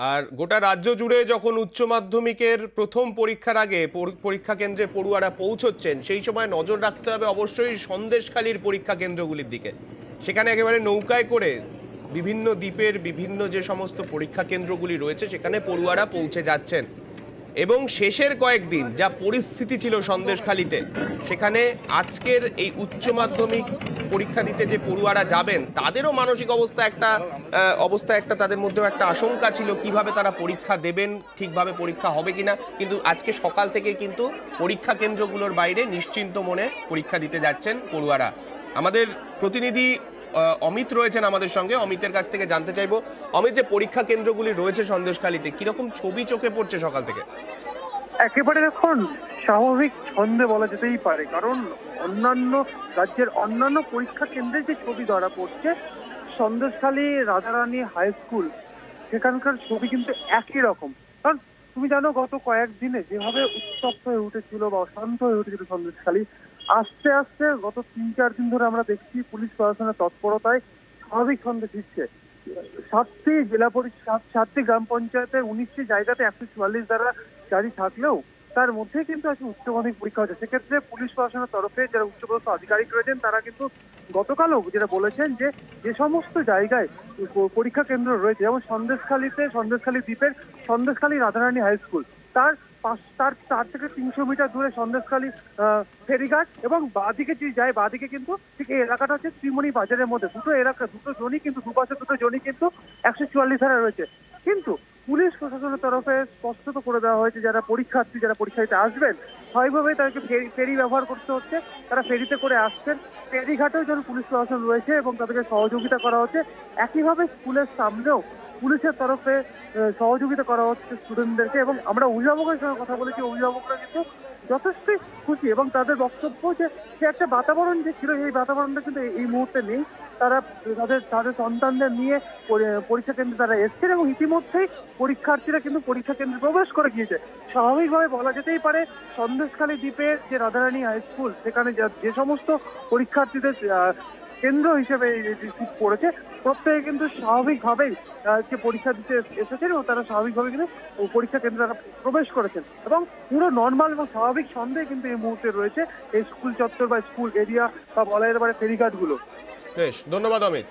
আর গোটা রাজ্য জুড়ে যখন উচ্চ মাধ্যমিকের প্রথম পরীক্ষার আগে পরীক্ষা কেন্দ্রে পড়ুয়ারা পৌঁছচ্ছেন, সেই সময় নজর রাখতে হবে অবশ্যই সন্দেশখালির পরীক্ষা কেন্দ্রগুলির দিকে। সেখানে একেবারে নৌকায় করে বিভিন্ন দ্বীপের বিভিন্ন যে সমস্ত পরীক্ষা কেন্দ্রগুলি রয়েছে সেখানে পড়ুয়ারা পৌঁছে যাচ্ছেন। এবং শেষের কয়েকদিন যা পরিস্থিতি ছিল সন্দেশখালিতে, সেখানে আজকের এই উচ্চ মাধ্যমিক পরীক্ষা দিতে যে পড়ুয়ারা যাবেন তাদেরও মানসিক অবস্থা একটা তাদের মধ্যেও একটা আশঙ্কা ছিল কিভাবে তারা পরীক্ষা দেবেন, ঠিকভাবে পরীক্ষা হবে কিনা। কিন্তু আজকে সকাল থেকে কিন্তু পরীক্ষা কেন্দ্রগুলোর বাইরে নিশ্চিন্ত মনে পরীক্ষা দিতে যাচ্ছেন পড়ুয়ারা। আমাদের প্রতিনিধি অমিত রয়েছেন আমাদের সঙ্গে, অমিতের কাছ থেকে জানতে চাইবো। অমিত, যে পরীক্ষা কেন্দ্রগুলি রয়েছে সন্দেশখালিতে, কিরকম ছবি চোখে পড়ছে সকাল থেকে? একেবারে এখন স্বাভাবিক ছন্দে বলা যেতেই পারে, কারণ অন্যান্য রাজ্যের অন্যান্য পরীক্ষা কেন্দ্রে যে ছবি ধরা পড়ছে, সন্দেশখালী রাজারানী হাই স্কুল সেখানকার ছবি কিন্তু একই রকম। কারণ তুমি জানো গত কয়েকদিনে যেভাবে উত্তপ্ত হয়ে উঠেছিল বা অশান্ত হয়ে উঠেছিল সন্দেশখালী, আস্তে আস্তে গত ৩-৪ দিন ধরে আমরা দেখছি পুলিশ প্রশাসনের তৎপরতায় স্বাভাবিক ছন্দে ফিরছে। 7টি জেলা পরিষদ, 7টি গ্রাম পঞ্চায়েতের 19টি জায়গাতে 144 দ্বারা জারি থাকলেও তার মধ্যে কিন্তু আজকে উচ্চ মাধ্যমিক পরীক্ষা হচ্ছে। সেক্ষেত্রে পুলিশ প্রশাসনের তরফে যারা উচ্চপদস্থ আধিকারিক রয়েছেন তারা কিন্তু গতকালও যেটা বলেছেন যে যে সমস্ত জায়গায় পরীক্ষা কেন্দ্র রয়েছে, যেমন সন্দেশখালী দ্বীপের সন্দেশখালী রাধারানী হাই স্কুল, তার তার থেকে 300 মিটার দূরে সন্দেশখালী ফেরিঘাট, এবং বাঁদিকে যে যায় বাঁদিকে কিন্তু ঠিক এই এলাকাটা হচ্ছে ত্রিমণি বাজারের মধ্যে। দুটো জোনই কিন্তু দুপাশে দুটো জোনই কিন্তু 144 ধারা রয়েছে। কিন্তু পুলিশ প্রশাসনের তরফে স্পষ্টত করে দেওয়া হয়েছে যারা পরীক্ষা দিতে আসবেন স্বাভাবিকভাবেই তাদেরকে ফেরি ব্যবহার করতে হচ্ছে। তারা ফেরিতে করে আসছেন, ফেরিঘাটেও যেন পুলিশ প্রশাসন রয়েছে এবং তাদেরকে সহযোগিতা করা হচ্ছে। একইভাবে স্কুলের সামনেও পুলিশের তরফে সহযোগিতা করা হচ্ছে স্টুডেন্টদেরকে। এবং আমরা অভিভাবকের সঙ্গে কথা বলেছি, অভিভাবকরা কিন্তু যথেষ্টই খুশি এবং তাদের বক্তব্য যে একটা বাতাবরণ যে ছিল সেই বাতাবরণটা কিন্তু এই মুহূর্তে নেই। তারা তাদের সন্তানদের নিয়ে পরীক্ষা কেন্দ্রে তারা এসছেন এবং ইতিমধ্যেই পরীক্ষার্থীরা কিন্তু পরীক্ষা কেন্দ্রে প্রবেশ করে গিয়েছে। স্বাভাবিকভাবে বলা যেতেই পারে সন্দেশখালী দ্বীপের যে রাধারানী হাই স্কুল, সেখানে যে সমস্ত পরীক্ষার্থীদের কেন্দ্র হিসেবে পড়েছে, প্রত্যেকে কিন্তু স্বাভাবিকভাবেই যে পরীক্ষা দিতে এসেছেন এবং তারা স্বাভাবিকভাবে কিন্তু পরীক্ষা কেন্দ্রে তারা প্রবেশ করেছেন এবং পুরো নর্মাল এবং স্বাভাবিক ছন্দে কিন্তু এই মুহূর্তে রয়েছে এই স্কুল চত্বর বা স্কুল এরিয়া বা বলা যেতে পারে ফেরিঘাট গুলো। বেশ, ধন্যবাদ অমিত।